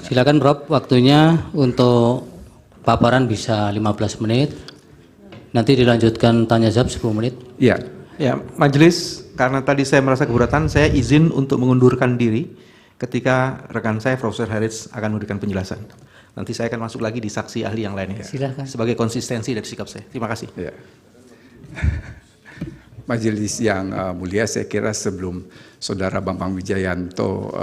Silakan Prof, waktunya untuk paparan bisa 15 menit. Nanti dilanjutkan tanya jawab 10 menit. Ya, majelis, karena tadi saya merasa keberatan, saya izin untuk mengundurkan diri ketika rekan saya Profesor Harits akan memberikan penjelasan. Nanti saya akan masuk lagi di saksi ahli yang lainnya. Silakan. Sebagai konsistensi dari sikap saya. Terima kasih. Ya. Majelis yang mulia, saya kira sebelum Saudara Bambang Wijayanto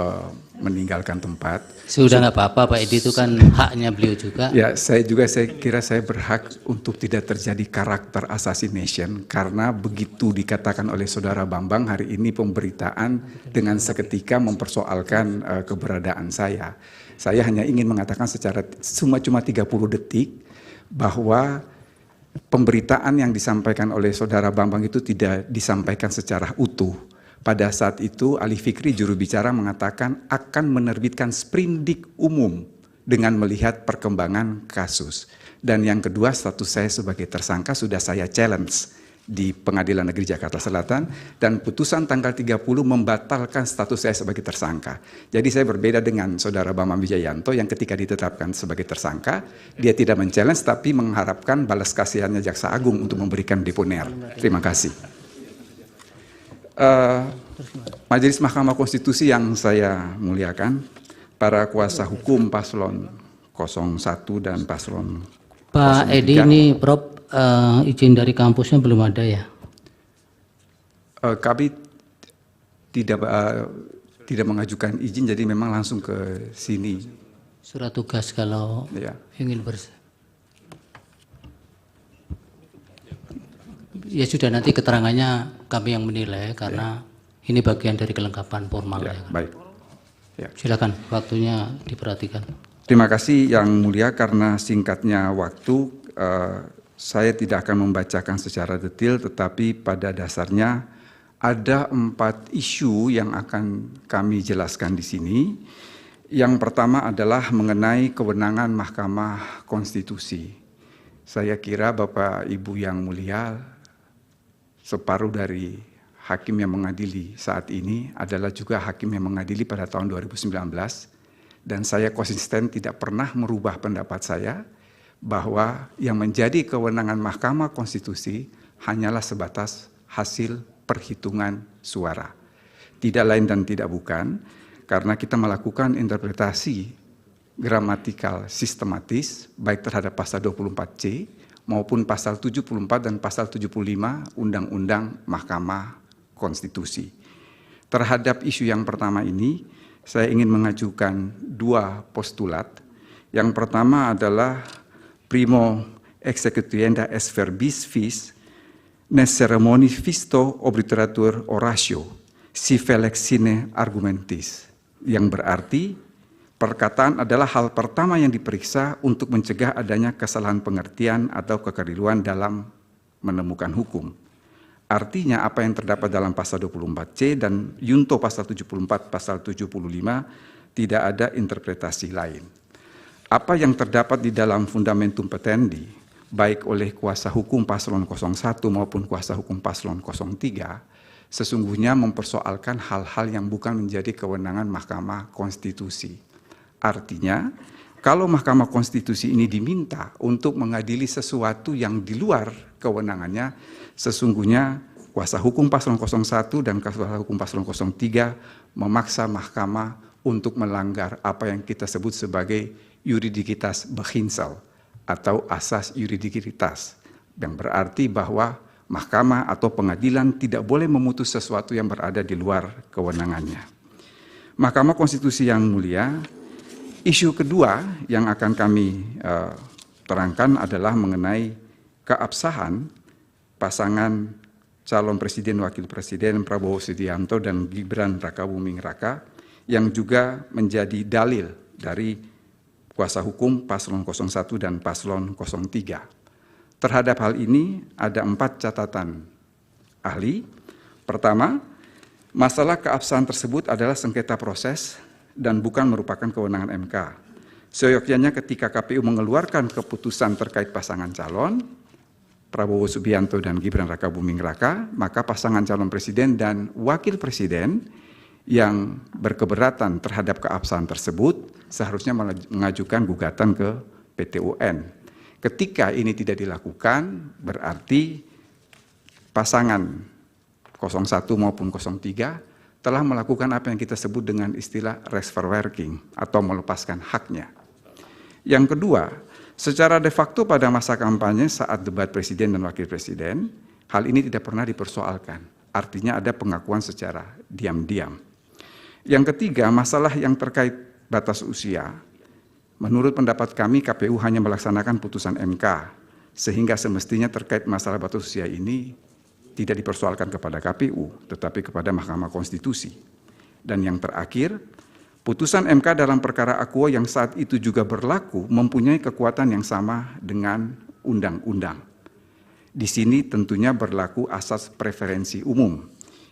meninggalkan tempat. Sudah nggak apa-apa Pak Edi, itu kan haknya beliau juga. Ya, saya kira saya berhak untuk tidak terjadi karakter assassination karena begitu dikatakan oleh Saudara Bambang hari ini pemberitaan dengan seketika mempersoalkan keberadaan saya. Saya hanya ingin mengatakan secara cuma 30 detik bahwa pemberitaan yang disampaikan oleh Saudara Bambang itu tidak disampaikan secara utuh. Pada saat itu Ali Fikri juru bicara mengatakan akan menerbitkan sprindik umum dengan melihat perkembangan kasus. Dan yang kedua, status saya sebagai tersangka sudah saya challenge di Pengadilan Negeri Jakarta Selatan dan putusan tanggal 30 membatalkan status saya sebagai tersangka. Jadi saya berbeda dengan Saudara Bambang Wijayanto yang ketika ditetapkan sebagai tersangka, dia tidak men-challenge tapi mengharapkan balas kasihannya Jaksa Agung untuk memberikan deponer. Terima kasih. Majelis Mahkamah Konstitusi yang saya muliakan, para kuasa hukum paslon 01 dan paslon 03. Pak Edi, ini Prof, izin dari kampusnya belum ada ya? Kami tidak mengajukan izin, jadi memang langsung ke sini. Surat tugas kalau Ya. ingin ya sudah, nanti keterangannya kami yang menilai karena ini bagian dari kelengkapan formal. Ya, ya. baik. Ya. Silakan, waktunya diperhatikan. Terima kasih Yang Mulia, karena singkatnya waktu, saya tidak akan membacakan secara detail, tetapi pada dasarnya ada 4 isu yang akan kami jelaskan di sini. Yang pertama adalah mengenai kewenangan Mahkamah Konstitusi. Saya kira Bapak Ibu yang mulia, separuh dari hakim yang mengadili saat ini adalah juga hakim yang mengadili pada tahun 2019. Dan saya konsisten tidak pernah merubah pendapat saya bahwa yang menjadi kewenangan Mahkamah Konstitusi hanyalah sebatas hasil perhitungan suara. Tidak lain dan tidak bukan, karena kita melakukan interpretasi gramatikal sistematis, baik terhadap pasal 24C maupun pasal 74 dan pasal 75 Undang-Undang Mahkamah Konstitusi. Terhadap isu yang pertama ini, saya ingin mengajukan 2 postulat. Yang pertama adalah primo execuenda est verbis vis, nes ceremonis visto obliteratur oratio, si felix sine argumentis. Yang berarti, perkataan adalah hal pertama yang diperiksa untuk mencegah adanya kesalahan pengertian atau kekeliruan dalam menemukan hukum. Artinya apa yang terdapat dalam pasal 24C dan Yunto pasal 74, pasal 75 tidak ada interpretasi lain. Apa yang terdapat di dalam fundamentum petendi, baik oleh kuasa hukum paslon 01 maupun kuasa hukum paslon 03, sesungguhnya mempersoalkan hal-hal yang bukan menjadi kewenangan Mahkamah Konstitusi. Artinya, kalau Mahkamah Konstitusi ini diminta untuk mengadili sesuatu yang di luar kewenangannya, sesungguhnya kuasa hukum paslon 01 dan kuasa hukum paslon 03 memaksa Mahkamah untuk melanggar apa yang kita sebut sebagai juridikitas beginsel atau asas juridikitas, yang berarti bahwa Mahkamah atau pengadilan tidak boleh memutus sesuatu yang berada di luar kewenangannya. Mahkamah Konstitusi yang mulia, isu kedua yang akan kami terangkan adalah mengenai keabsahan pasangan calon presiden wakil presiden Prabowo Subianto dan Gibran Rakabuming Raka yang juga menjadi dalil dari kuasa hukum paslon 01 dan paslon 03. Terhadap hal ini ada 4 catatan ahli. Pertama, masalah keabsahan tersebut adalah sengketa proses dan bukan merupakan kewenangan MK. Seyogyanya ketika KPU mengeluarkan keputusan terkait pasangan calon, Prabowo Subianto dan Gibran Rakabuming Raka, maka pasangan calon presiden dan wakil presiden yang berkeberatan terhadap keabsahan tersebut seharusnya mengajukan gugatan ke PT UN. Ketika ini tidak dilakukan, berarti pasangan 01 maupun 03 telah melakukan apa yang kita sebut dengan istilah reverse-working atau melepaskan haknya. Yang kedua, secara de facto pada masa kampanye saat debat presiden dan wakil presiden, hal ini tidak pernah dipersoalkan. Artinya ada pengakuan secara diam-diam. Yang ketiga, masalah yang terkait batas usia. Menurut pendapat kami, KPU hanya melaksanakan putusan MK, sehingga semestinya terkait masalah batas usia ini tidak dipersoalkan kepada KPU, tetapi kepada Mahkamah Konstitusi. Dan yang terakhir, putusan MK dalam perkara Aquo yang saat itu juga berlaku mempunyai kekuatan yang sama dengan undang-undang. Di sini tentunya berlaku asas preferensi umum,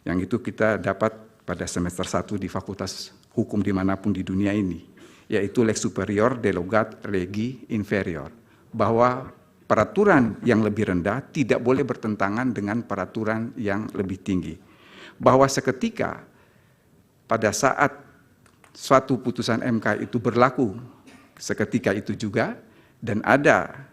yang itu kita dapat pada semester 1 di Fakultas Hukum dimanapun di dunia ini, yaitu lex superior derogat legi inferior, bahwa peraturan yang lebih rendah tidak boleh bertentangan dengan peraturan yang lebih tinggi. Bahwa seketika pada saat suatu putusan MK itu berlaku, seketika itu juga, dan ada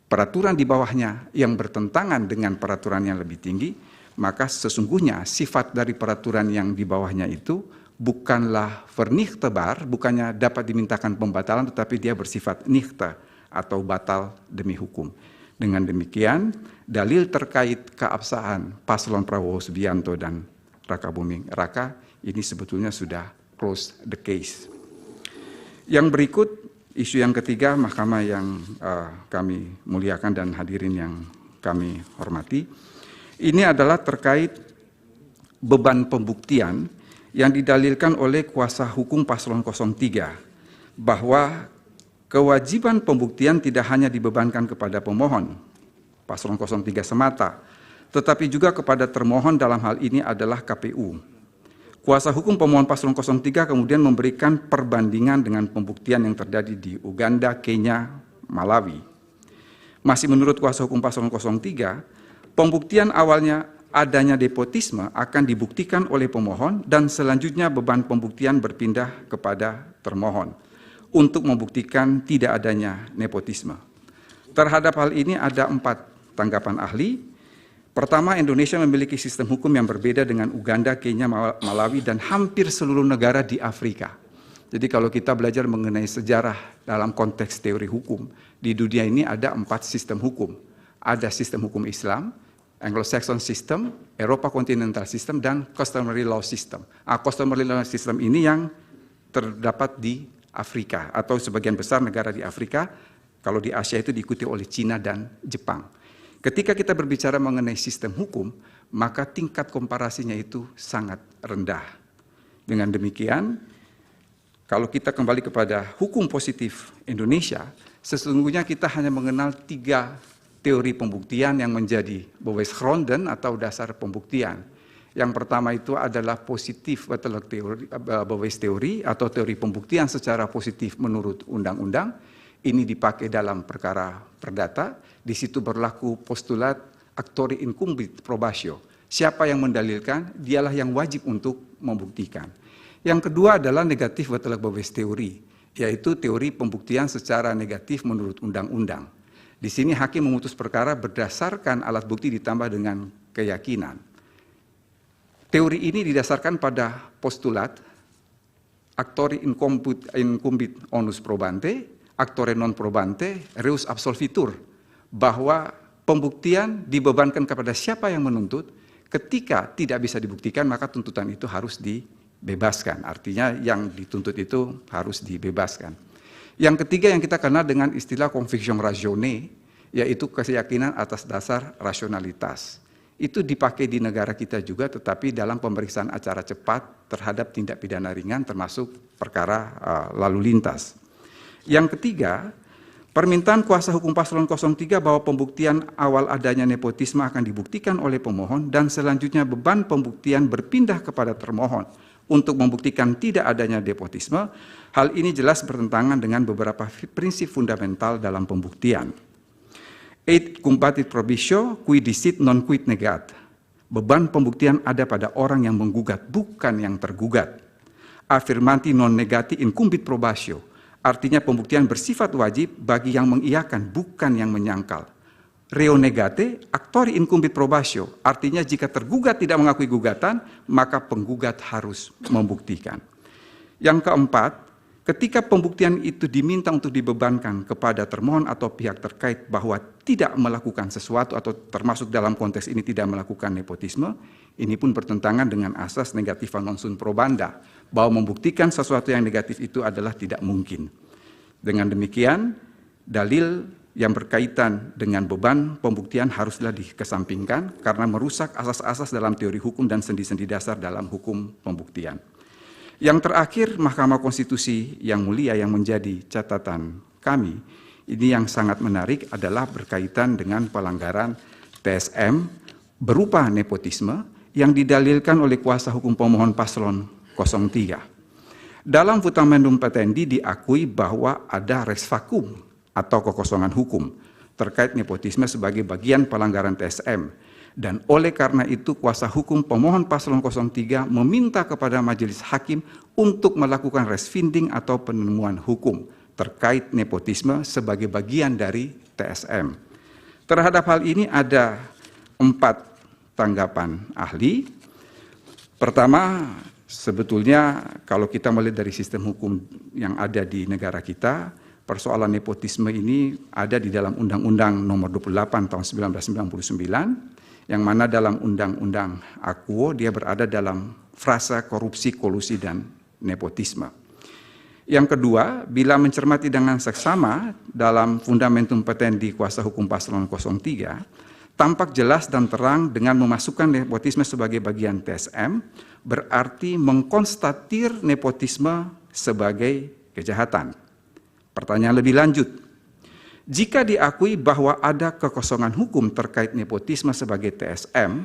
peraturan di bawahnya yang bertentangan dengan peraturan yang lebih tinggi, maka sesungguhnya sifat dari peraturan yang di bawahnya itu bukanlah vernichtbar, bukannya dapat dimintakan pembatalan, tetapi dia bersifat nichte atau batal demi hukum. Dengan demikian, dalil terkait keabsahan paslon Prabowo Subianto dan Raka Buming Raka ini sebetulnya sudah close the case. Yang berikut, isu yang ketiga, Mahkamah yang kami muliakan dan hadirin yang kami hormati, ini adalah terkait beban pembuktian yang didalilkan oleh kuasa hukum paslon 03, bahwa kewajiban pembuktian tidak hanya dibebankan kepada pemohon, paslon 03 semata, tetapi juga kepada termohon dalam hal ini adalah KPU. Kuasa hukum pemohon paslon 03 kemudian memberikan perbandingan dengan pembuktian yang terjadi di Uganda, Kenya, Malawi. Masih menurut kuasa hukum paslon 03, pembuktian awalnya adanya nepotisme akan dibuktikan oleh pemohon dan selanjutnya beban pembuktian berpindah kepada termohon untuk membuktikan tidak adanya nepotisme. Terhadap hal ini ada 4 tanggapan ahli. Pertama, Indonesia memiliki sistem hukum yang berbeda dengan Uganda, Kenya, Malawi, dan hampir seluruh negara di Afrika. Jadi kalau kita belajar mengenai sejarah dalam konteks teori hukum, di dunia ini ada 4 sistem hukum. Ada sistem hukum Islam, Anglo-Saxon System, Eropa Continental System, dan Customary Law System. Customary Law System ini yang terdapat di Afrika, atau sebagian besar negara di Afrika. Kalau di Asia itu diikuti oleh Cina dan Jepang. Ketika kita berbicara mengenai sistem hukum, maka tingkat komparasinya itu sangat rendah. Dengan demikian, kalau kita kembali kepada hukum positif Indonesia, sesungguhnya kita hanya mengenal 3 teori pembuktian yang menjadi bewijsgronden atau dasar pembuktian. Yang pertama itu adalah positif bewijsteorie atau teori pembuktian secara positif menurut undang-undang. Ini dipakai dalam perkara perdata. Di situ berlaku postulat actori incumbit probatio. Siapa yang mendalilkan, dialah yang wajib untuk membuktikan. Yang kedua adalah negatif bewijsteorie, yaitu teori pembuktian secara negatif menurut undang-undang. Di sini hakim memutus perkara berdasarkan alat bukti ditambah dengan keyakinan. Teori ini didasarkan pada postulat actori incumbit onus probante, actore non probante, reus absolvitur, bahwa pembuktian dibebankan kepada siapa yang menuntut. Ketika tidak bisa dibuktikan, maka tuntutan itu harus dibebaskan. Artinya yang dituntut itu harus dibebaskan. Yang ketiga yang kita kenal dengan istilah conviction ratione, yaitu keyakinan atas dasar rasionalitas. Itu dipakai di negara kita juga, tetapi dalam pemeriksaan acara cepat terhadap tindak pidana ringan termasuk perkara lalu lintas. Yang ketiga, permintaan kuasa hukum paslon 03 bahwa pembuktian awal adanya nepotisme akan dibuktikan oleh pemohon dan selanjutnya beban pembuktian berpindah kepada termohon untuk membuktikan tidak adanya nepotisme. Hal ini jelas bertentangan dengan beberapa prinsip fundamental dalam pembuktian. Et combatit probitio qui dicit non quid negat, Beban pembuktian ada pada orang yang menggugat, bukan yang tergugat. Affirmandi non negati incumbit probatio, artinya pembuktian bersifat wajib bagi yang mengiyakan, bukan yang menyangkal. Reo negate, actori incumbit probatio, artinya jika tergugat tidak mengakui gugatan, maka penggugat harus membuktikan. Yang keempat, ketika pembuktian itu diminta untuk dibebankan kepada termohon atau pihak terkait bahwa tidak melakukan sesuatu atau termasuk dalam konteks ini tidak melakukan nepotisme, ini pun bertentangan dengan asas negativa non sunt probanda, bahwa membuktikan sesuatu yang negatif itu adalah tidak mungkin. Dengan demikian, dalil yang berkaitan dengan beban pembuktian haruslah dikesampingkan karena merusak asas-asas dalam teori hukum dan sendi-sendi dasar dalam hukum pembuktian. Yang terakhir, Mahkamah Konstitusi yang mulia yang menjadi catatan kami, ini yang sangat menarik adalah berkaitan dengan pelanggaran TSM berupa nepotisme yang didalilkan oleh kuasa hukum pemohon paslon 03. Dalam Fundamentum Petendi diakui bahwa ada res vacuum atau kekosongan hukum terkait nepotisme sebagai bagian pelanggaran TSM. Dan oleh karena itu kuasa hukum pemohon paslon 03 meminta kepada majelis hakim untuk melakukan res finding atau penemuan hukum terkait nepotisme sebagai bagian dari TSM. Terhadap hal ini ada 4 tanggapan ahli. Pertama, sebetulnya kalau kita melihat dari sistem hukum yang ada di negara kita, persoalan nepotisme ini ada di dalam Undang-Undang Nomor 28 Tahun 1999, yang mana dalam Undang-Undang Akuo dia berada dalam frasa korupsi, kolusi, dan nepotisme. Yang kedua, bila mencermati dengan seksama dalam Fundamentum Petendi kuasa hukum paslon 03, tampak jelas dan terang dengan memasukkan nepotisme sebagai bagian TSM, berarti mengkonstatir nepotisme sebagai kejahatan. Pertanyaan lebih lanjut, jika diakui bahwa ada kekosongan hukum terkait nepotisme sebagai TSM,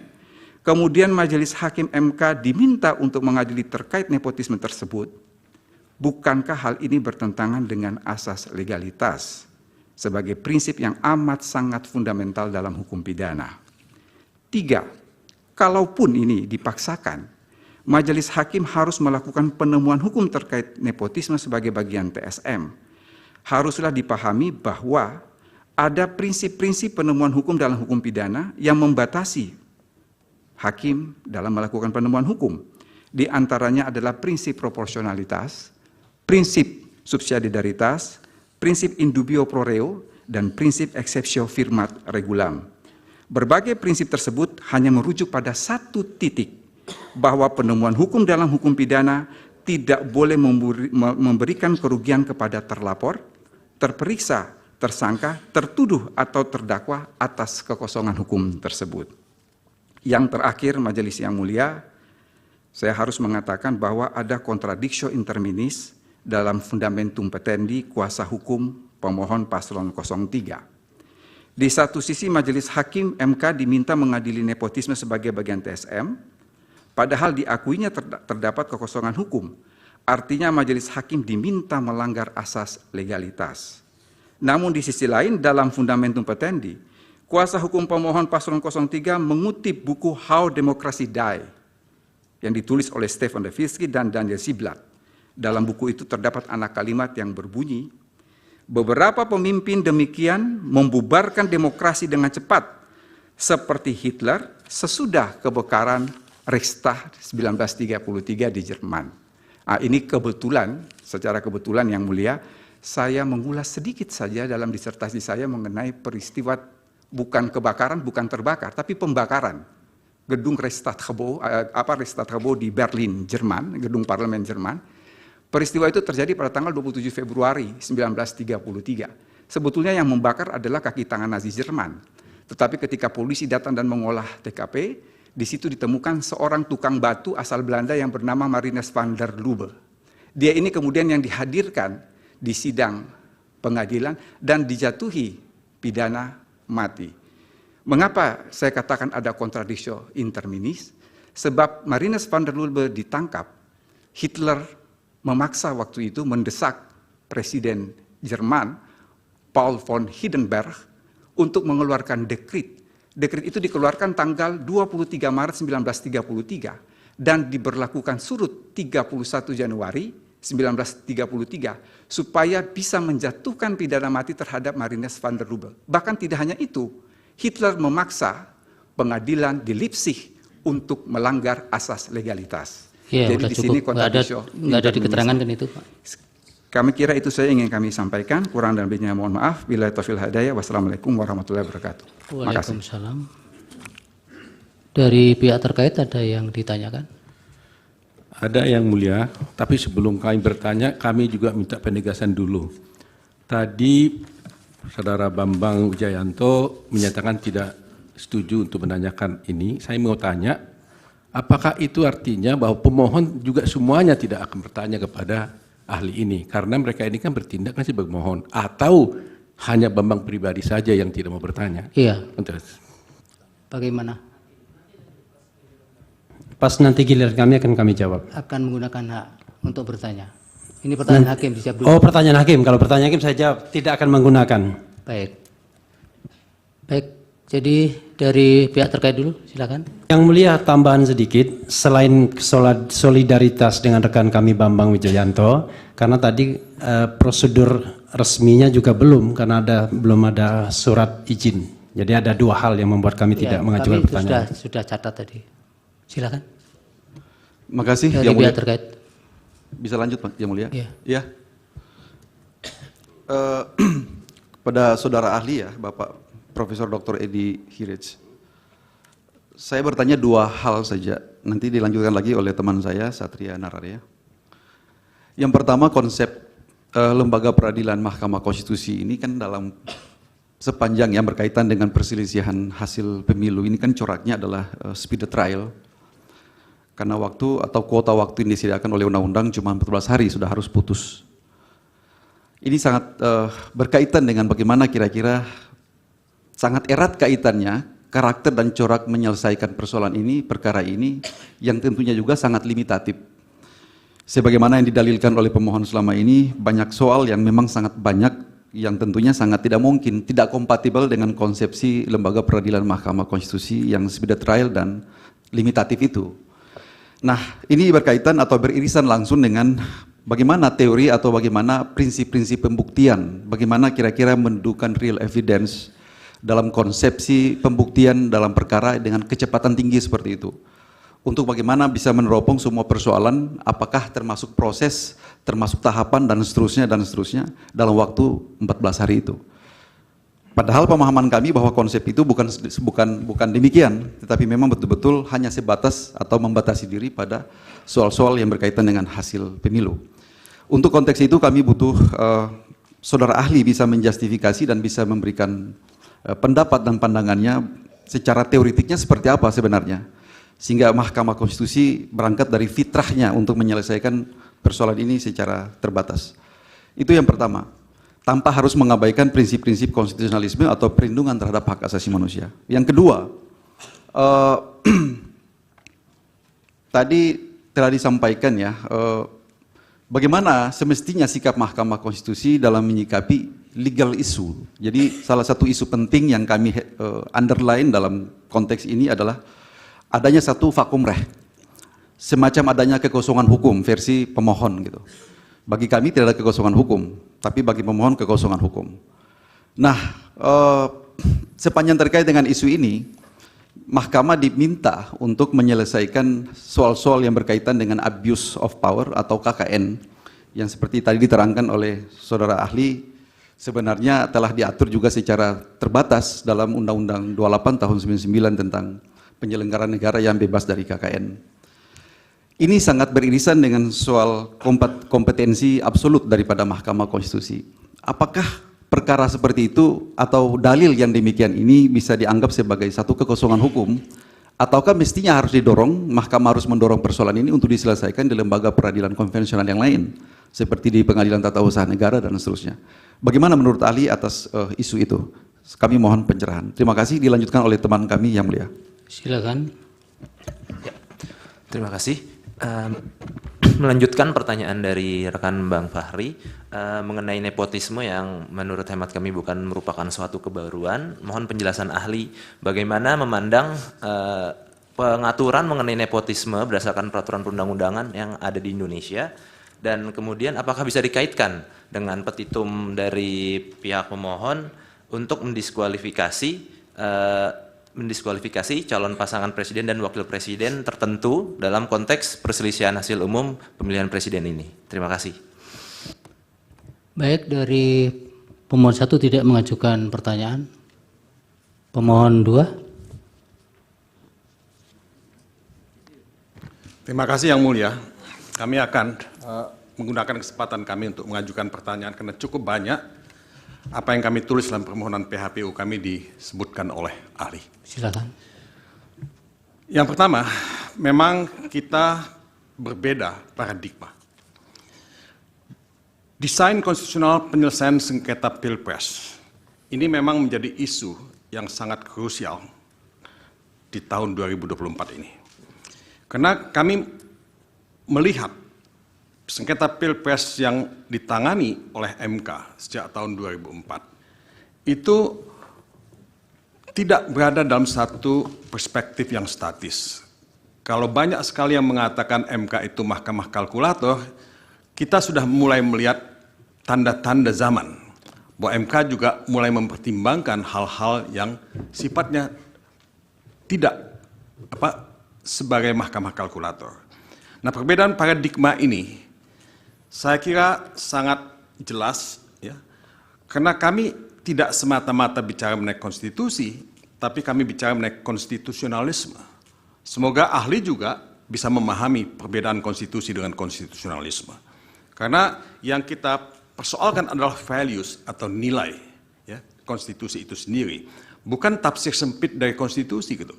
kemudian Majelis Hakim MK diminta untuk mengadili terkait nepotisme tersebut, bukankah hal ini bertentangan dengan asas legalitas sebagai prinsip yang amat sangat fundamental dalam hukum pidana? 3, kalaupun ini dipaksakan, Majelis Hakim harus melakukan penemuan hukum terkait nepotisme sebagai bagian TSM. Haruslah dipahami bahwa ada prinsip-prinsip penemuan hukum dalam hukum pidana yang membatasi hakim dalam melakukan penemuan hukum. Di antaranya adalah prinsip proporsionalitas, prinsip subsidiaritas, prinsip in dubio pro reo, dan prinsip exceptio firmat regulam. Berbagai prinsip tersebut hanya merujuk pada satu titik, bahwa penemuan hukum dalam hukum pidana tidak boleh memberikan kerugian kepada terlapor, terperiksa, tersangka, tertuduh, atau terdakwa atas kekosongan hukum tersebut. Yang terakhir, Majelis yang mulia, saya harus mengatakan bahwa ada contradictio interminis dalam Fundamentum Petendi kuasa hukum pemohon paslon 03. Di satu sisi Majelis Hakim MK diminta mengadili nepotisme sebagai bagian TSM, padahal diakuinya terdapat kekosongan hukum. Artinya Majelis Hakim diminta melanggar asas legalitas. Namun di sisi lain dalam Fundamentum Petendi, kuasa hukum pemohon paslon 03 mengutip buku How Democracy Die yang ditulis oleh Stefan Levitsky dan Daniel Ziblatt. Dalam buku itu terdapat anak kalimat yang berbunyi, beberapa pemimpin demikian membubarkan demokrasi dengan cepat, seperti Hitler sesudah kebakaran Reichstag 1933 di Jerman. Ini kebetulan, secara kebetulan yang mulia, saya mengulas sedikit saja dalam disertasi saya mengenai peristiwa bukan kebakaran, bukan terbakar, tapi pembakaran gedung Reichstag-Gebouw di Berlin, Jerman, gedung parlemen Jerman. Peristiwa itu terjadi pada tanggal 27 Februari 1933. Sebetulnya yang membakar adalah kaki tangan Nazi Jerman. Tetapi ketika polisi datang dan mengolah TKP, di situ ditemukan seorang tukang batu asal Belanda yang bernama Marinus van der Lubbe. Dia ini kemudian yang dihadirkan di sidang pengadilan dan dijatuhi pidana mati. Mengapa saya katakan ada contradictio interminis? Sebab Marinus van der Lubbe ditangkap, Hitler memaksa waktu itu mendesak Presiden Jerman Paul von Hindenburg untuk mengeluarkan dekret Dekret itu dikeluarkan tanggal 23 Maret 1933 dan diberlakukan surut 31 Januari 1933 supaya bisa menjatuhkan pidana mati terhadap Marinus van der Lubbe. Bahkan tidak hanya itu, Hitler memaksa pengadilan di Leipzig untuk melanggar asas legalitas. Ya, jadi udah di cukup. sini Nggak ada di keterangan kan itu, Pak? Kami kira itu saya ingin kami sampaikan, kurang dan lebihnya mohon maaf. Billahi taufiq hidayah. Wassalamualaikum warahmatullahi wabarakatuh. Terima kasih. Waalaikumsalam. Dari pihak terkait ada yang ditanyakan? Ada yang mulia, tapi sebelum kami bertanya, kami juga minta penegasan dulu. Tadi Saudara Bambang Wijayanto menyatakan tidak setuju untuk menanyakan ini. Saya mau tanya, apakah itu artinya bahwa pemohon juga semuanya tidak akan bertanya kepada ahli ini? Karena mereka ini kan bertindak kan sebagai pemohon. Atau hanya Bambang pribadi saja yang tidak mau bertanya? Iya. Terus. Bagaimana? Pas nanti giliran kami akan kami jawab. Akan menggunakan hak untuk bertanya. Ini pertanyaan hakim, dijawab dulu. Oh, pertanyaan hakim. Kalau pertanyaan hakim saya jawab tidak akan menggunakan. Baik. Baik, jadi dari pihak terkait dulu, silakan. Yang mulia, tambahan sedikit, selain solidaritas dengan rekan kami Bambang Wijayanto, karena tadi prosedur resminya juga belum, karena belum ada surat izin. Jadi ada dua hal yang membuat kami tidak mengajukan pertanyaan. Kami sudah catat tadi. Silakan. Makasih Dari Yang Mulia. pihak terkait. Bisa lanjut Pak Yang Mulia? Iya. Ya. Kepada saudara ahli ya, Bapak Profesor Dr. Edi Hirij. Saya bertanya dua hal saja, nanti dilanjutkan lagi oleh teman saya, Satria Nararya. Yang pertama, konsep lembaga peradilan Mahkamah Konstitusi ini kan dalam sepanjang yang berkaitan dengan perselisihan hasil pemilu, ini kan coraknya adalah speed trial. Karena waktu atau kuota waktu yang disediakan oleh undang-undang cuma 14 hari sudah harus putus. Ini sangat berkaitan dengan bagaimana kira-kira sangat erat kaitannya karakter dan corak menyelesaikan persoalan ini, perkara ini, yang tentunya juga sangat limitatif. Sebagaimana yang didalilkan oleh pemohon selama ini, banyak soal yang memang sangat banyak, yang tentunya sangat tidak mungkin, tidak kompatibel dengan konsepsi lembaga peradilan Mahkamah Konstitusi yang speed trial dan limitatif itu. Nah, ini berkaitan atau beririsan langsung dengan bagaimana teori atau bagaimana prinsip-prinsip pembuktian, bagaimana kira-kira mendudukan real evidence dalam konsepsi pembuktian dalam perkara dengan kecepatan tinggi seperti itu. Untuk bagaimana bisa meneropong semua persoalan, apakah termasuk proses, termasuk tahapan dan seterusnya dalam waktu 14 hari itu. Padahal pemahaman kami bahwa konsep itu bukan demikian, tetapi memang betul-betul hanya sebatas atau membatasi diri pada soal-soal yang berkaitan dengan hasil pemilu. Untuk konteks itu kami butuh saudara ahli bisa menjustifikasi dan bisa memberikan pendapat dan pandangannya secara teoritiknya seperti apa sebenarnya, sehingga Mahkamah Konstitusi berangkat dari fitrahnya untuk menyelesaikan persoalan ini secara terbatas. Itu yang pertama, tanpa harus mengabaikan prinsip-prinsip konstitusionalisme atau perlindungan terhadap hak asasi manusia. Yang kedua, tadi telah disampaikan ya, bagaimana semestinya sikap Mahkamah Konstitusi dalam menyikapi legal issue. Jadi salah satu isu penting yang kami underline dalam konteks ini adalah adanya satu vakum reh, semacam adanya kekosongan hukum versi pemohon gitu. Bagi kami tidak ada kekosongan hukum, tapi bagi pemohon kekosongan hukum. Nah, sepanjang terkait dengan isu ini, Mahkamah diminta untuk menyelesaikan soal-soal yang berkaitan dengan abuse of power atau KKN, yang seperti tadi diterangkan oleh saudara ahli, sebenarnya telah diatur juga secara terbatas dalam Undang-Undang 28 tahun 99 tentang penyelenggaraan negara yang bebas dari KKN. Ini sangat beririsan dengan soal kompetensi absolut daripada Mahkamah Konstitusi. Apakah perkara seperti itu atau dalil yang demikian ini bisa dianggap sebagai satu kekosongan hukum, ataukah mestinya harus didorong, Mahkamah harus mendorong persoalan ini untuk diselesaikan di lembaga peradilan konvensional yang lain, seperti di Pengadilan Tata Usaha Negara dan seterusnya. Bagaimana menurut ahli atas isu itu? Kami mohon pencerahan. Terima kasih, dilanjutkan oleh teman kami yang mulia. Silakan. Ya, terima kasih. melanjutkan pertanyaan dari rekan Bang Fahri mengenai nepotisme yang menurut hemat kami bukan merupakan suatu kebaruan. Mohon penjelasan ahli bagaimana memandang pengaturan mengenai nepotisme berdasarkan peraturan perundang-undangan yang ada di Indonesia, dan kemudian apakah bisa dikaitkan dengan petitum dari pihak pemohon untuk mendiskualifikasi calon pasangan presiden dan wakil presiden tertentu dalam konteks perselisihan hasil umum pemilihan presiden ini. Terima kasih. Baik, dari pemohon 1 tidak mengajukan pertanyaan. Pemohon 2. Terima kasih Yang Mulia. Kami akan menggunakan kesempatan kami untuk mengajukan pertanyaan karena cukup banyak apa yang kami tulis dalam permohonan PHPU kami disebutkan oleh ahli. Silakan. Yang pertama, memang kita berbeda paradigma. Desain konstitusional penyelesaian sengketa Pilpres ini memang menjadi isu yang sangat krusial di tahun 2024 ini. Karena kami melihat sengketa Pilpres yang ditangani oleh MK sejak tahun 2004 itu tidak berada dalam satu perspektif yang statis. Kalau banyak sekali yang mengatakan MK itu mahkamah kalkulator, kita sudah mulai melihat tanda-tanda zaman bahwa MK juga mulai mempertimbangkan hal-hal yang sifatnya tidak sebagai mahkamah kalkulator. Nah, perbedaan paradigma ini saya kira sangat jelas, ya, karena kami tidak semata-mata bicara mengenai konstitusi, tapi kami bicara mengenai konstitusionalisme. Semoga ahli juga bisa memahami perbedaan konstitusi dengan konstitusionalisme. Karena yang kita persoalkan adalah values atau nilai, ya, konstitusi itu sendiri, bukan tafsir sempit dari konstitusi gitu.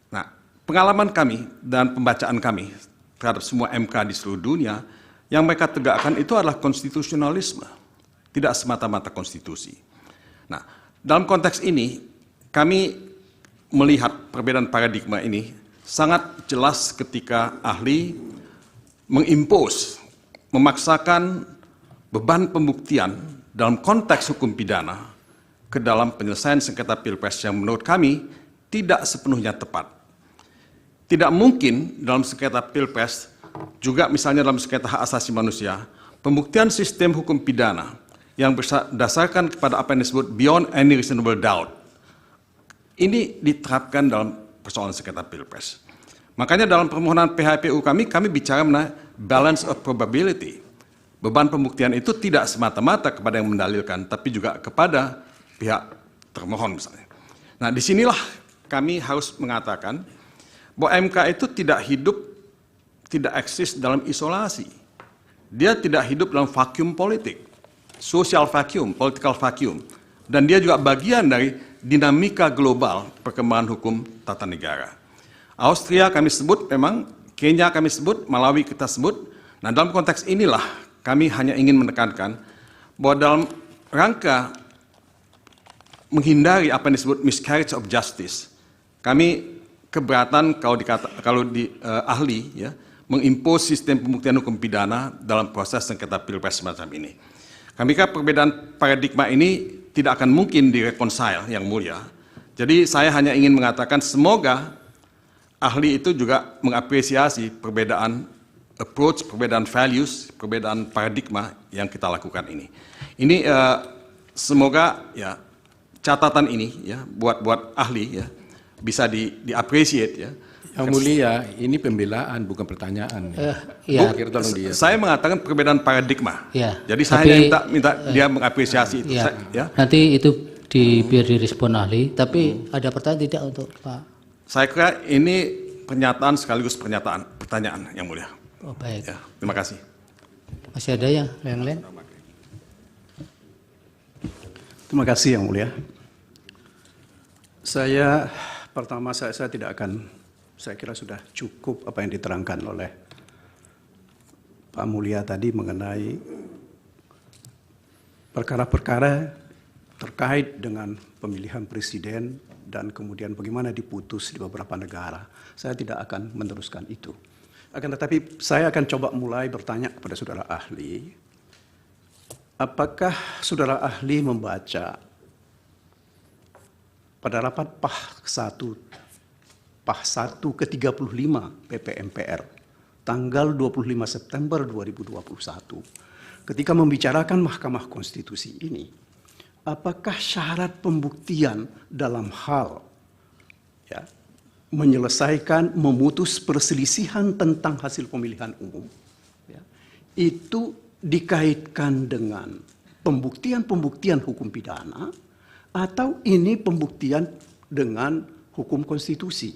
Nah, pengalaman kami dan pembacaan kami terhadap semua MK di seluruh dunia, yang mereka tegakkan itu adalah konstitusionalisme, tidak semata-mata konstitusi. Nah, dalam konteks ini, kami melihat perbedaan paradigma ini sangat jelas ketika ahli mengimpose, memaksakan beban pembuktian dalam konteks hukum pidana ke dalam penyelesaian sengketa Pilpres yang menurut kami tidak sepenuhnya tepat. Tidak mungkin dalam sengketa Pilpres, juga misalnya dalam sengketa hak asasi manusia, pembuktian sistem hukum pidana yang berdasarkan kepada apa yang disebut beyond any reasonable doubt, ini diterapkan dalam persoalan sengketa Pilpres. Makanya dalam permohonan PHPU kami bicara mengenai balance of probability. Beban pembuktian itu tidak semata-mata kepada yang mendalilkan, tapi juga kepada pihak termohon misalnya. Nah, disinilah kami harus mengatakan bahwa MK itu tidak hidup, tidak eksis dalam isolasi. Dia tidak hidup dalam vacuum politik, social vacuum, political vacuum. Dan dia juga bagian dari dinamika global perkembangan hukum tata negara. Austria kami sebut memang, Kenya kami sebut, Malawi kita sebut. Nah, dalam konteks inilah kami hanya ingin menekankan bahwa dalam rangka menghindari apa yang disebut miscarriage of justice, kami keberatan kalau ahli, ya, mengimpos sistem pembuktian hukum pidana dalam proses sengketa Pilpres semacam ini. Kami kira perbedaan paradigma ini tidak akan mungkin direkonsile, Yang Mulia. Jadi saya hanya ingin mengatakan semoga ahli itu juga mengapresiasi perbedaan approach, perbedaan values, perbedaan paradigma yang kita lakukan ini. Ini semoga ya catatan ini ya buat ahli ya bisa di-appreciate ya. Yang Mulia, ini pembelaan bukan pertanyaan. Iya. Saya mengatakan perbedaan paradigma. Ya, jadi saya hanya minta dia mengapresiasi itu. Ya. Ya. Nanti itu biar direspon ahli, tapi ada pertanyaan tidak untuk Pak? Saya kira ini pernyataan sekaligus pertanyaan Yang Mulia. Oh, baik. Ya, terima kasih. Masih ada yang lain? Terima kasih Yang Mulia. Saya tidak akan, saya kira sudah cukup apa yang diterangkan oleh Pak Mulia tadi mengenai perkara-perkara terkait dengan pemilihan presiden dan kemudian bagaimana diputus di beberapa negara. Saya tidak akan meneruskan itu. Akan tetapi saya akan coba mulai bertanya kepada saudara ahli, apakah saudara ahli membaca pada rapat PAH 1 ke-35 PP-MPR tanggal 25 September 2021 ketika membicarakan Mahkamah Konstitusi ini, apakah syarat pembuktian dalam hal menyelesaikan, memutus perselisihan tentang hasil pemilihan umum, itu dikaitkan dengan pembuktian-pembuktian hukum pidana, atau ini pembuktian dengan hukum konstitusi?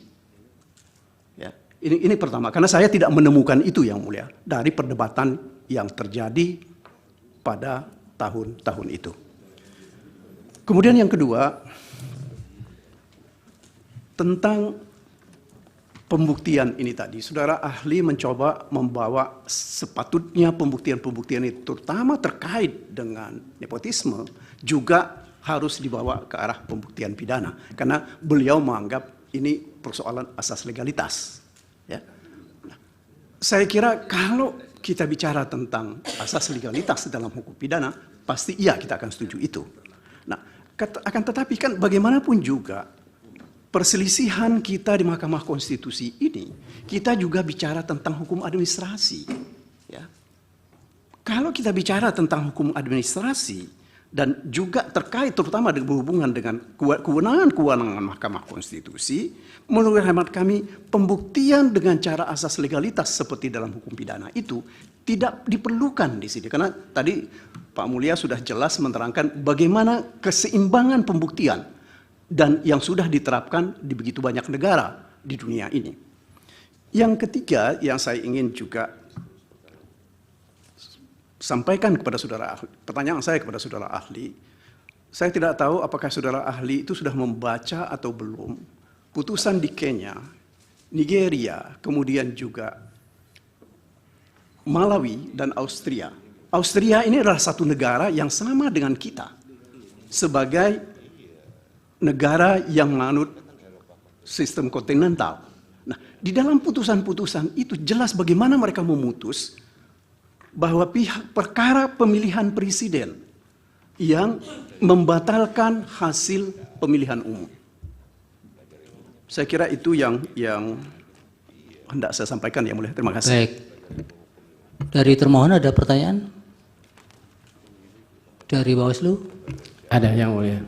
Ini pertama, karena saya tidak menemukan itu, Yang Mulia, dari perdebatan yang terjadi pada tahun-tahun itu. Kemudian yang kedua, tentang pembuktian ini tadi, saudara ahli mencoba membawa sepatutnya pembuktian-pembuktian itu, terutama terkait dengan nepotisme, juga harus dibawa ke arah pembuktian pidana, karena beliau menganggap ini persoalan asas legalitas. Nah, saya kira kalau kita bicara tentang asas legalitas dalam hukum pidana, pasti iya kita akan setuju itu. Nah, akan tetapi kan bagaimanapun juga, perselisihan kita di Mahkamah Konstitusi ini, kita juga bicara tentang hukum administrasi. Kalau kita bicara tentang hukum administrasi dan juga terkait terutama berhubungan dengan kewenangan-kewenangan Mahkamah Konstitusi, menurut hemat kami pembuktian dengan cara asas legalitas seperti dalam hukum pidana itu tidak diperlukan di sini, karena tadi Pak Mulia sudah jelas menerangkan bagaimana keseimbangan pembuktian dan yang sudah diterapkan di begitu banyak negara di dunia ini. Yang ketiga yang saya ingin juga sampaikan kepada saudara ahli, pertanyaan saya kepada saudara ahli, saya tidak tahu apakah saudara ahli itu sudah membaca atau belum putusan di Kenya, Nigeria, kemudian juga Malawi dan Austria. Austria ini adalah satu negara yang sama dengan kita sebagai negara yang menganut sistem kontinental. Nah, di dalam putusan-putusan itu jelas bagaimana mereka memutus bahwa perkara pemilihan presiden yang membatalkan hasil pemilihan umum. Saya kira itu yang hendak saya sampaikan, Yang Mulia. Terima kasih. Baik. Dari termohon ada pertanyaan? Dari Bawaslu? Ada, Yang Mulia.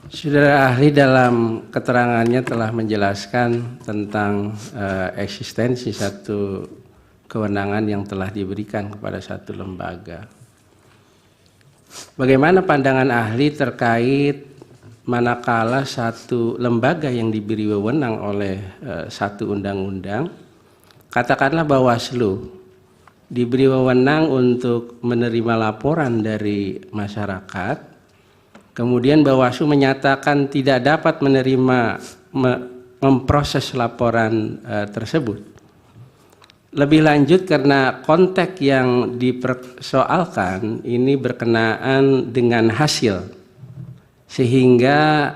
Saudara ahli dalam keterangannya telah menjelaskan tentang eksistensi satu kewenangan yang telah diberikan kepada satu lembaga. Bagaimana pandangan ahli terkait manakala satu lembaga yang diberi wewenang oleh satu undang-undang, katakanlah Bawaslu, diberi wewenang untuk menerima laporan dari masyarakat, kemudian Bawaslu menyatakan tidak dapat menerima memproses laporan tersebut. Lebih lanjut karena konteks yang dipersoalkan ini berkenaan dengan hasil, sehingga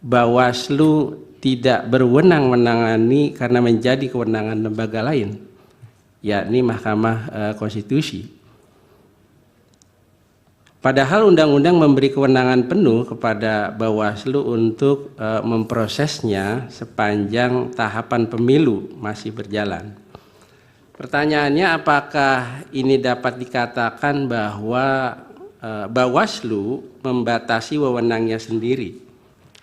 Bawaslu tidak berwenang menangani karena menjadi kewenangan lembaga lain, yakni Mahkamah Konstitusi. Padahal undang-undang memberi kewenangan penuh kepada Bawaslu untuk memprosesnya sepanjang tahapan pemilu masih berjalan. Pertanyaannya, apakah ini dapat dikatakan bahwa Bawaslu membatasi wewenangnya sendiri?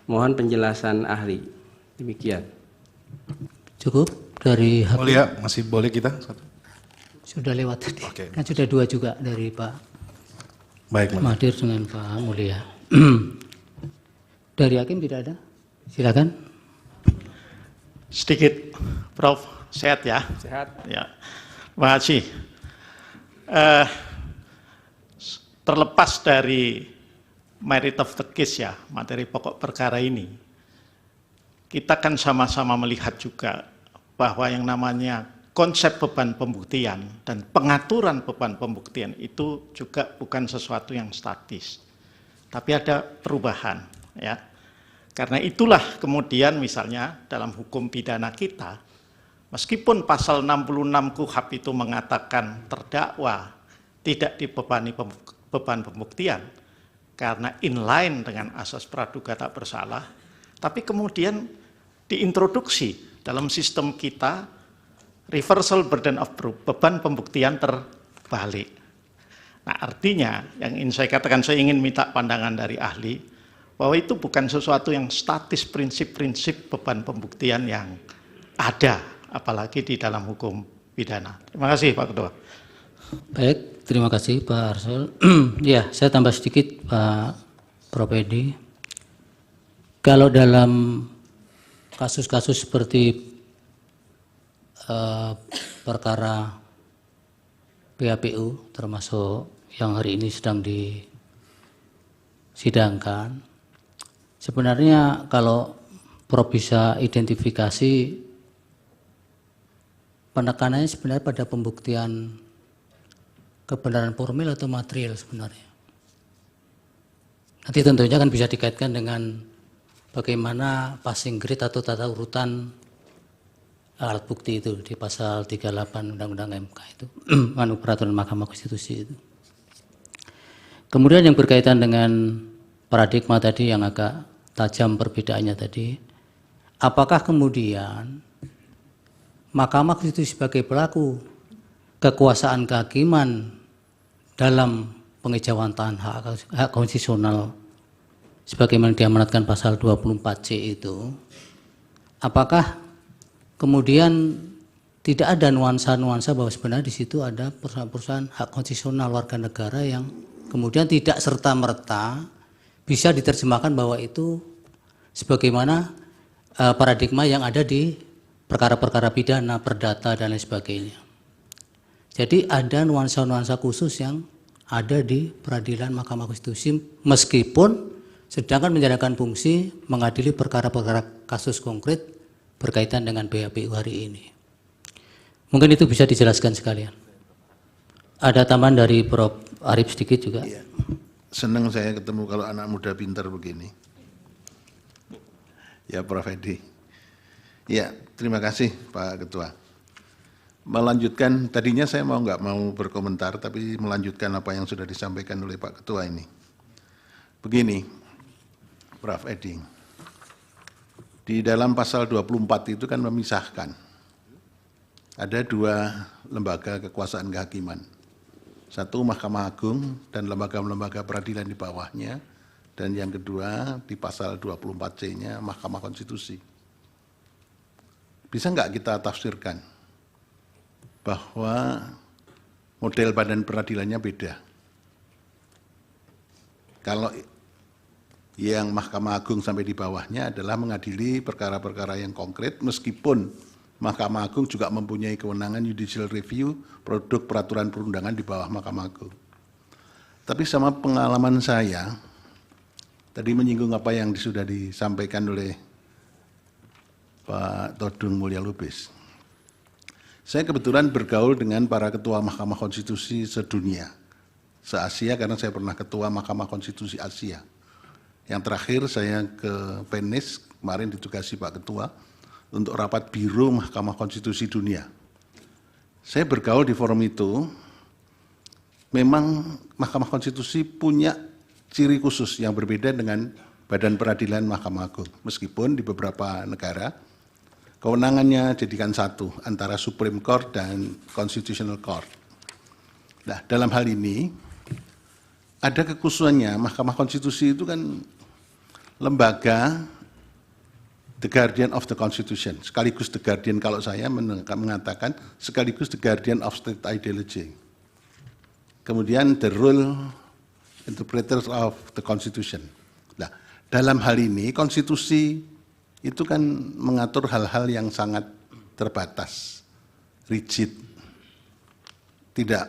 Mohon penjelasan ahli. Demikian. Cukup dari Mulia, masih boleh kita? Sudah lewat tadi. Oke. Kan sudah dua juga dari Pak Baik, Mulia. Mahdir dengan Pak Mulia. Dari hakim tidak ada? Silakan. Sedikit, Prof. Sehat ya? Sehat. Ya. Terima kasih. Terlepas dari merit of the case ya, materi pokok perkara ini, kita kan sama-sama melihat juga bahwa yang namanya konsep beban pembuktian dan pengaturan beban pembuktian itu juga bukan sesuatu yang statis, tapi ada perubahan ya. Karena itulah kemudian misalnya dalam hukum pidana kita Meskipun pasal 66 KUHP itu mengatakan terdakwa tidak dibebani beban pembuktian karena inline dengan asas praduga tak bersalah, tapi kemudian diintroduksi dalam sistem kita reversal burden of proof, beban pembuktian terbalik. Nah, artinya yang ingin saya katakan, saya ingin minta pandangan dari ahli bahwa itu bukan sesuatu yang statis, prinsip-prinsip beban pembuktian yang ada, apalagi di dalam hukum pidana. Terima kasih Pak Ketua. Baik, terima kasih Pak Arsul. Ya, saya tambah sedikit Pak Prof. Edi. Kalau dalam kasus-kasus seperti perkara PHPU, termasuk yang hari ini sedang disidangkan, sebenarnya kalau Prof bisa identifikasi penekanannya sebenarnya pada pembuktian kebenaran formil atau material sebenarnya. Nanti tentunya kan bisa dikaitkan dengan bagaimana passing grade atau tata urutan alat bukti itu di pasal 38 Undang-Undang MK itu, peraturan Mahkamah Konstitusi itu. Kemudian yang berkaitan dengan paradigma tadi yang agak tajam perbedaannya tadi, apakah kemudian Mahkamah Konstitusi sebagai pelaku kekuasaan kehakiman dalam pengejauhantahan hak konstitusional sebagaimana diamanatkan pasal 24C itu, apakah kemudian tidak ada nuansa-nuansa bahwa sebenarnya di situ ada perusahaan-perusahaan hak konstitusional warga negara yang kemudian tidak serta-merta bisa diterjemahkan bahwa itu sebagaimana paradigma yang ada di perkara-perkara pidana, perdata, dan lain sebagainya. Jadi ada nuansa-nuansa khusus yang ada di peradilan Mahkamah Konstitusi meskipun sedangkan menjalankan fungsi mengadili perkara-perkara kasus konkret berkaitan dengan PHPU hari ini. Mungkin itu bisa dijelaskan sekalian. Ada tambahan dari Prof. Arif sedikit juga. Iya. Senang saya ketemu kalau anak muda pintar begini. Ya Prof. Edi. Ya, terima kasih Pak Ketua. Melanjutkan, tadinya saya nggak mau berkomentar, tapi melanjutkan apa yang sudah disampaikan oleh Pak Ketua ini. Begini, Prof. Edi. Di dalam pasal 24 itu kan memisahkan. Ada dua lembaga kekuasaan kehakiman. Satu Mahkamah Agung dan lembaga-lembaga peradilan di bawahnya. Dan yang kedua di pasal 24C-nya Mahkamah Konstitusi. Bisa nggak kita tafsirkan bahwa model badan peradilannya beda? Kalau yang Mahkamah Agung sampai di bawahnya adalah mengadili perkara-perkara yang konkret, meskipun Mahkamah Agung juga mempunyai kewenangan judicial review produk peraturan perundangan di bawah Mahkamah Agung. Tapi sama pengalaman saya, tadi menyinggung apa yang sudah disampaikan oleh Pak Todung Mulya Lubis. Saya kebetulan bergaul dengan para ketua Mahkamah Konstitusi sedunia, se-Asia, karena saya pernah ketua Mahkamah Konstitusi Asia. Yang terakhir saya ke PENIS, kemarin ditugasi Pak Ketua, untuk rapat biro Mahkamah Konstitusi Dunia. Saya bergaul di forum itu, memang Mahkamah Konstitusi punya ciri khusus yang berbeda dengan Badan Peradilan Mahkamah Agung. Meskipun di beberapa negara, kewenangannya jadikan satu, antara Supreme Court dan Constitutional Court. Nah, dalam hal ini, ada kekhususannya, Mahkamah Konstitusi itu kan lembaga the guardian of the constitution, sekaligus the guardian, kalau saya mengatakan sekaligus the guardian of state ideology. Kemudian the rule interpreters of the constitution. Nah, dalam hal ini konstitusi itu kan mengatur hal-hal yang sangat terbatas, rigid, tidak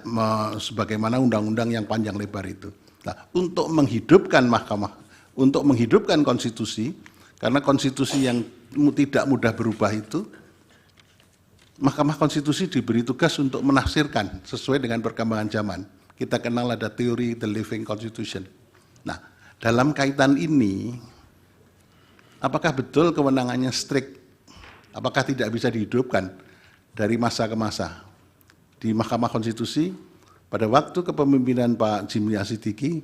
sebagaimana undang-undang yang panjang lebar itu. Nah, untuk menghidupkan mahkamah, untuk menghidupkan konstitusi, karena konstitusi yang tidak mudah berubah itu, Mahkamah Konstitusi diberi tugas untuk menafsirkan sesuai dengan perkembangan zaman. Kita kenal ada teori the living constitution. Nah, dalam kaitan ini, apakah betul kewenangannya strict? Apakah tidak bisa dihidupkan? dari masa ke masa. Di Mahkamah Konstitusi, pada waktu kepemimpinan Pak Jimli Asidiki,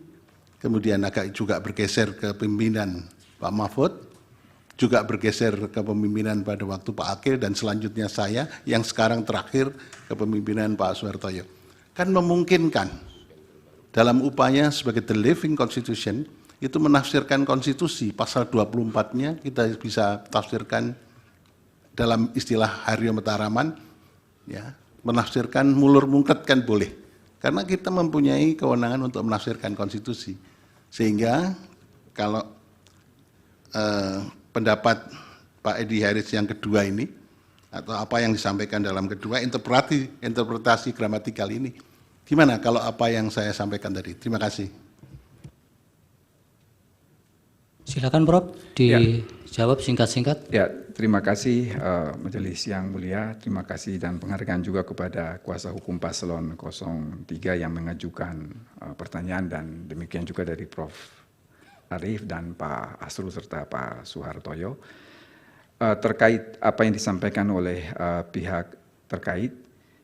kemudian agak juga bergeser ke pimpinan Pak Mahfud, juga bergeser ke pemimpinan pada waktu Pak Akil, dan selanjutnya saya, yang sekarang terakhir kepemimpinan Pak Suhartoyo. Kan memungkinkan dalam upaya sebagai the living constitution, itu menafsirkan konstitusi, pasal 24-nya kita bisa tafsirkan dalam istilah Haryo Mataraman, ya, menafsirkan mulur mungket kan boleh. Karena kita mempunyai kewenangan untuk menafsirkan konstitusi. Sehingga kalau pendapat Pak Edi Haritz yang kedua ini, atau apa yang disampaikan dalam kedua, interpretasi gramatikal ini, gimana kalau apa yang saya sampaikan tadi? Terima kasih. Silakan Prof, dijawab singkat-singkat. Ya, terima kasih Majelis yang mulia, terima kasih dan penghargaan juga kepada kuasa hukum paslon 03 yang mengajukan pertanyaan, dan demikian juga dari Prof. Arief dan Pak Asrul serta Pak Suhartoyo. Terkait apa yang disampaikan oleh pihak terkait,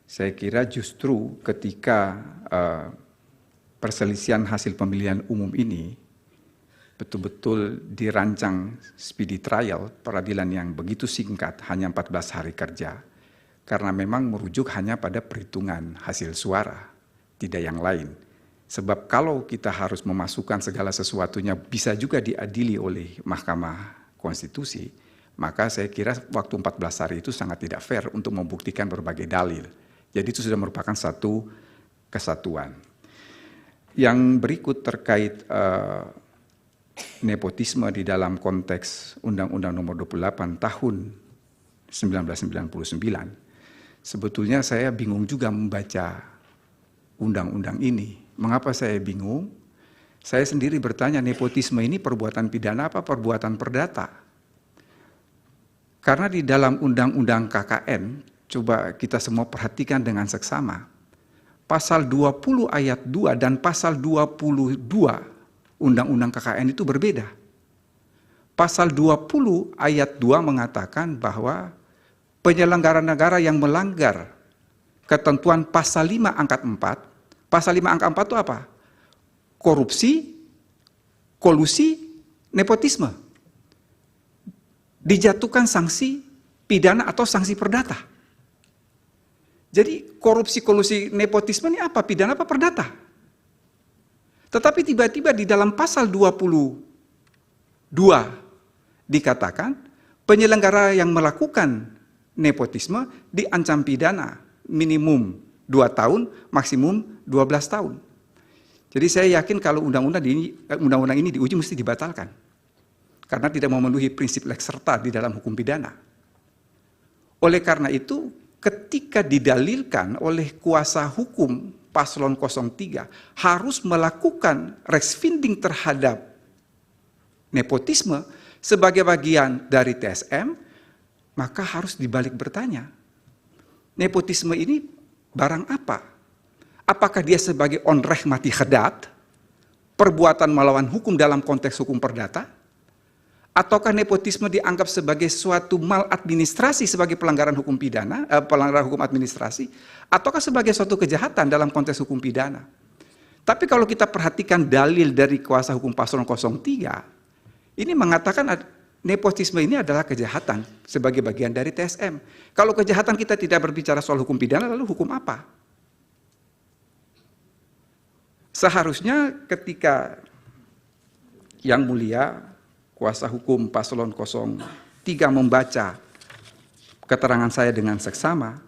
saya kira justru ketika perselisihan hasil pemilihan umum ini betul-betul dirancang speedy trial, peradilan yang begitu singkat, hanya 14 hari kerja, karena memang merujuk hanya pada perhitungan hasil suara, tidak yang lain. Sebab kalau kita harus memasukkan segala sesuatunya bisa juga diadili oleh Mahkamah Konstitusi, maka saya kira waktu 14 hari itu sangat tidak fair untuk membuktikan berbagai dalil. Jadi itu sudah merupakan satu kesatuan. Yang berikut terkait nepotisme di dalam konteks Undang-Undang Nomor 28 Tahun 1999, sebetulnya saya bingung juga membaca undang-undang ini. Mengapa saya bingung? Saya sendiri bertanya, nepotisme ini perbuatan pidana apa perbuatan perdata? Karena di dalam Undang-Undang KKN, coba kita semua perhatikan dengan seksama. Pasal 20 ayat 2 dan pasal 22 Undang-Undang KKN itu berbeda. Pasal 20 ayat 2 mengatakan bahwa penyelenggara negara yang melanggar ketentuan pasal 5 angkat 4, pasal 5 angka 4 itu apa? Korupsi, kolusi, nepotisme. Dijatuhkan sanksi pidana atau sanksi perdata. Jadi korupsi, kolusi, nepotisme ini apa? Pidana apa perdata? Tetapi tiba-tiba di dalam pasal 22 dikatakan penyelenggara yang melakukan nepotisme diancam pidana minimum 2 tahun, maksimum 12 tahun. Jadi saya yakin kalau undang-undang ini diuji mesti dibatalkan. Karena tidak memenuhi prinsip lex serta di dalam hukum pidana. Oleh karena itu, ketika didalilkan oleh kuasa hukum paslon 03 harus melakukan resfinding terhadap nepotisme sebagai bagian dari TSM, maka harus dibalik bertanya, nepotisme ini barang apa? Apakah dia sebagai onreh mati khadat, perbuatan melawan hukum dalam konteks hukum perdata? Ataukah nepotisme dianggap sebagai suatu maladministrasi sebagai pelanggaran hukum pidana, pelanggaran hukum administrasi? Ataukah sebagai suatu kejahatan dalam konteks hukum pidana? Tapi kalau kita perhatikan dalil dari kuasa hukum paslon 03, ini mengatakan nepotisme ini adalah kejahatan sebagai bagian dari TSM. Kalau kejahatan kita tidak berbicara soal hukum pidana, lalu hukum apa? Seharusnya ketika yang mulia kuasa hukum paslon 03 membaca keterangan saya dengan seksama,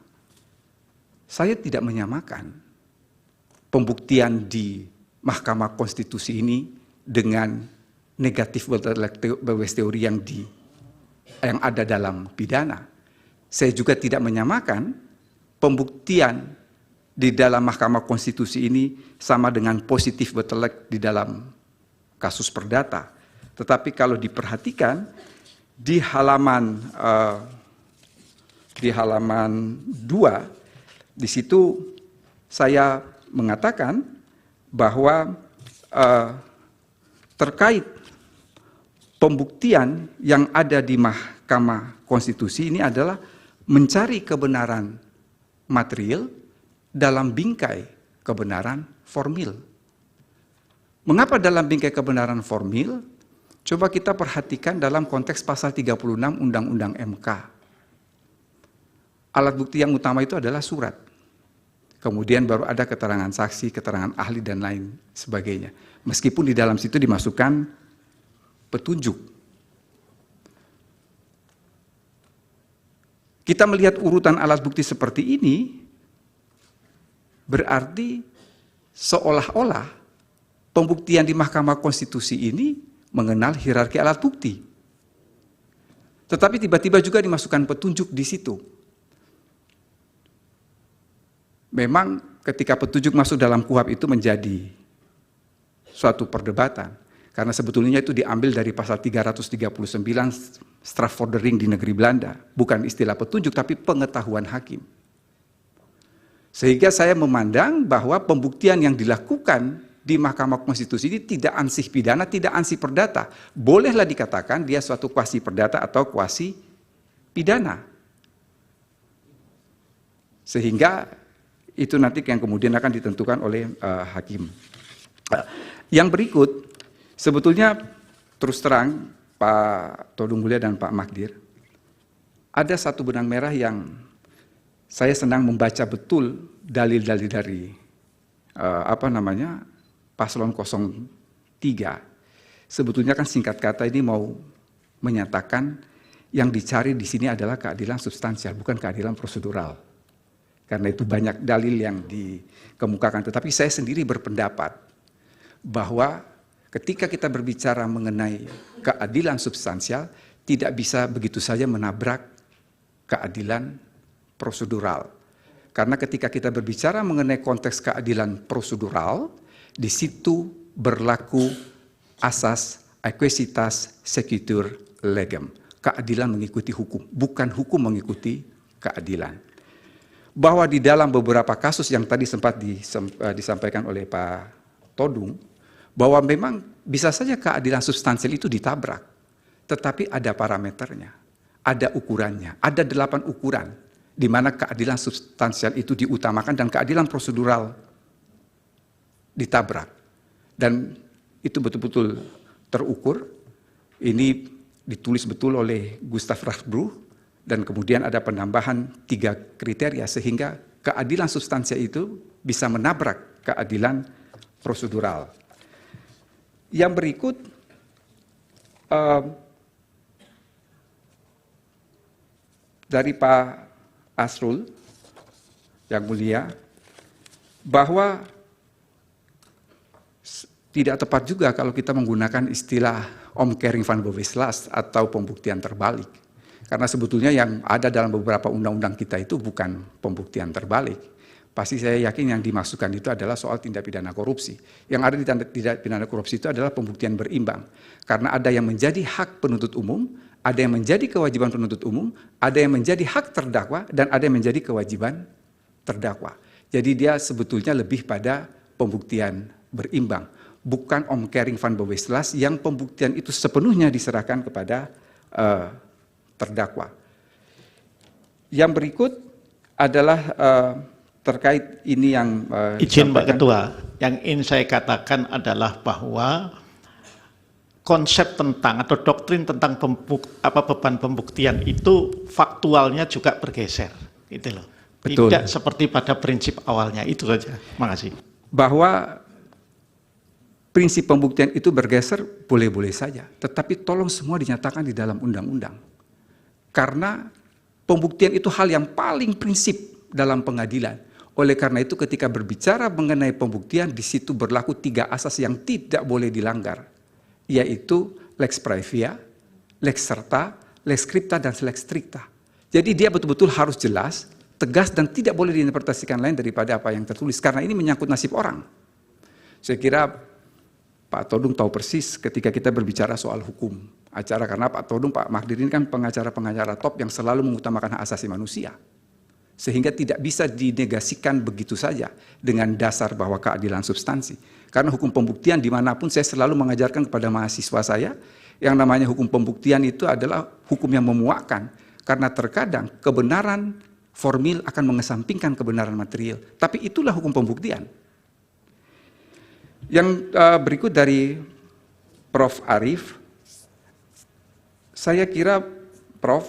saya tidak menyamakan pembuktian di Mahkamah Konstitusi ini dengan negatif Webers teori yang ada dalam pidana. Saya juga tidak menyamakan pembuktian di dalam Mahkamah Konstitusi ini sama dengan positif betelek di dalam kasus perdata. Tetapi kalau diperhatikan di halaman 2, di situ saya mengatakan bahwa terkait pembuktian yang ada di Mahkamah Konstitusi ini adalah mencari kebenaran material dalam bingkai kebenaran formil. Mengapa dalam bingkai kebenaran formil? Coba kita perhatikan dalam konteks pasal 36 Undang-Undang MK. Alat bukti yang utama itu adalah surat. Kemudian baru ada keterangan saksi, keterangan ahli, dan lain sebagainya. Meskipun di dalam situ dimasukkan petunjuk. Kita melihat urutan alat bukti seperti ini, berarti seolah-olah pembuktian di Mahkamah Konstitusi ini mengenal hierarki alat bukti. Tetapi tiba-tiba juga dimasukkan petunjuk di situ. Memang ketika petunjuk masuk dalam KUHP itu menjadi suatu perdebatan. Karena sebetulnya itu diambil dari pasal 339 strafvordering di negeri Belanda. Bukan istilah petunjuk, tapi pengetahuan hakim. Sehingga saya memandang bahwa pembuktian yang dilakukan di Mahkamah Konstitusi ini tidak ansih pidana, tidak ansih perdata. Bolehlah dikatakan dia suatu kuasi perdata atau kuasi pidana. Sehingga itu nanti yang kemudian akan ditentukan oleh hakim. Yang berikut, sebetulnya terus terang Pak Todung Mulya dan Pak Magdir, ada satu benang merah yang saya senang membaca betul dalil-dalil dari paslon 03. Sebetulnya kan singkat kata ini mau menyatakan yang dicari di sini adalah keadilan substansial, bukan keadilan prosedural. Karena itu banyak dalil yang dikemukakan. Tetapi saya sendiri berpendapat bahwa ketika kita berbicara mengenai keadilan substansial, tidak bisa begitu saja menabrak keadilan prosedural. Karena ketika kita berbicara mengenai konteks keadilan prosedural, di situ berlaku asas aequisitas sequitur legem. Keadilan mengikuti hukum, bukan hukum mengikuti keadilan. Bahwa di dalam beberapa kasus yang tadi sempat disampaikan oleh Pak Todung, bahwa memang bisa saja keadilan substansial itu ditabrak, tetapi ada parameternya, ada ukurannya, ada 8 ukuran, di mana keadilan substansial itu diutamakan dan keadilan prosedural ditabrak. Dan itu betul-betul terukur, ini ditulis betul oleh Gustav Rasbruch, dan kemudian ada penambahan 3 kriteria sehingga keadilan substansial itu bisa menabrak keadilan prosedural. Yang berikut, dari Pak Asrul, yang mulia, bahwa tidak tepat juga kalau kita menggunakan istilah omkering van Boweslas atau pembuktian terbalik. Karena sebetulnya yang ada dalam beberapa undang-undang kita itu bukan pembuktian terbalik. Pasti saya yakin yang dimaksudkan itu adalah soal tindak pidana korupsi. Yang ada di tindak pidana korupsi itu adalah pembuktian berimbang. Karena ada yang menjadi hak penuntut umum, ada yang menjadi kewajiban penuntut umum, ada yang menjadi hak terdakwa, dan ada yang menjadi kewajiban terdakwa. Jadi dia sebetulnya lebih pada pembuktian berimbang. Bukan omkering van Boweslas yang pembuktian itu sepenuhnya diserahkan kepada terdakwa. Yang berikut adalah terkait ini yang izin Pak Ketua, yang ingin saya katakan adalah bahwa konsep tentang atau doktrin tentang beban pembuktian itu faktualnya juga bergeser, gitu loh. Betul. Tidak seperti pada prinsip awalnya, itu saja. Makasih. Bahwa prinsip pembuktian itu bergeser boleh-boleh saja, tetapi tolong semua dinyatakan di dalam undang-undang. Karena pembuktian itu hal yang paling prinsip dalam pengadilan. Oleh karena itu ketika berbicara mengenai pembuktian, di situ berlaku 3 asas yang tidak boleh dilanggar, yaitu lex praevia, lex serta, lex scripta, dan lex stricta. Jadi dia betul-betul harus jelas, tegas, dan tidak boleh diinterpretasikan lain daripada apa yang tertulis, karena ini menyangkut nasib orang. Saya kira Pak Todung tahu persis ketika kita berbicara soal hukum acara, karena Pak Todung, Pak Magdir ini kan pengacara-pengacara top yang selalu mengutamakan hak asasi manusia. Sehingga tidak bisa dinegasikan begitu saja dengan dasar bahwa keadilan substansi. Karena hukum pembuktian dimanapun saya selalu mengajarkan kepada mahasiswa saya, yang namanya hukum pembuktian itu adalah hukum yang memuakkan. Karena terkadang kebenaran formil akan mengesampingkan kebenaran material. Tapi itulah hukum pembuktian. Yang berikut dari Prof. Arief, saya kira Prof,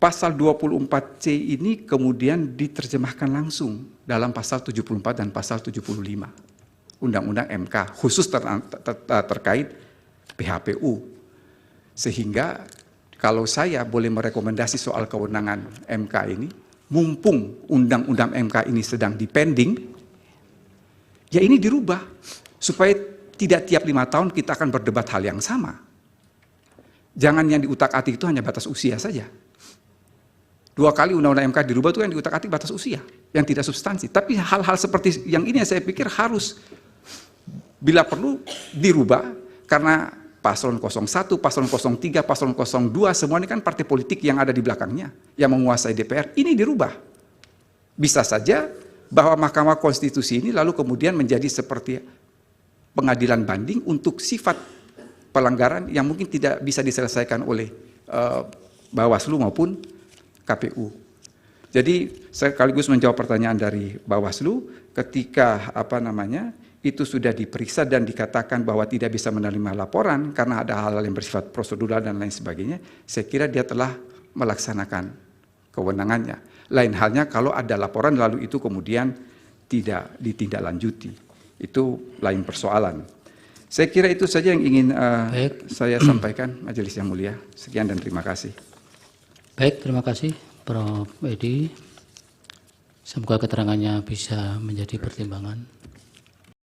pasal 24C ini kemudian diterjemahkan langsung dalam pasal 74 dan pasal 75 Undang-Undang MK, khusus terkait PHPU. Sehingga kalau saya boleh merekomendasi soal kewenangan MK ini, mumpung Undang-Undang MK ini sedang dipending, ya ini dirubah supaya tidak tiap 5 tahun kita akan berdebat hal yang sama. Jangan yang diutak-atik itu hanya batas usia saja. 2 kali Undang-Undang MK dirubah itu yang diutak-atik batas usia, yang tidak substansi. Tapi hal-hal seperti yang ini saya pikir harus bila perlu dirubah, karena paslon 01, paslon 03, paslon 02, semua ini kan partai politik yang ada di belakangnya, yang menguasai DPR, ini dirubah. Bisa saja bahwa Mahkamah Konstitusi ini lalu kemudian menjadi seperti pengadilan banding untuk sifat pelanggaran yang mungkin tidak bisa diselesaikan oleh Bawaslu maupun KPU. Jadi sekaligus menjawab pertanyaan dari Bawaslu, ketika itu sudah diperiksa dan dikatakan bahwa tidak bisa menerima laporan karena ada hal-hal yang bersifat prosedural dan lain sebagainya, saya kira dia telah melaksanakan kewenangannya. Lain halnya kalau ada laporan lalu itu kemudian tidak ditindaklanjuti. Itu lain persoalan. Saya kira itu saja yang ingin saya sampaikan, Majelis yang mulia. Sekian dan terima kasih. Baik, terima kasih Prof. Edi. Semoga keterangannya bisa menjadi pertimbangan.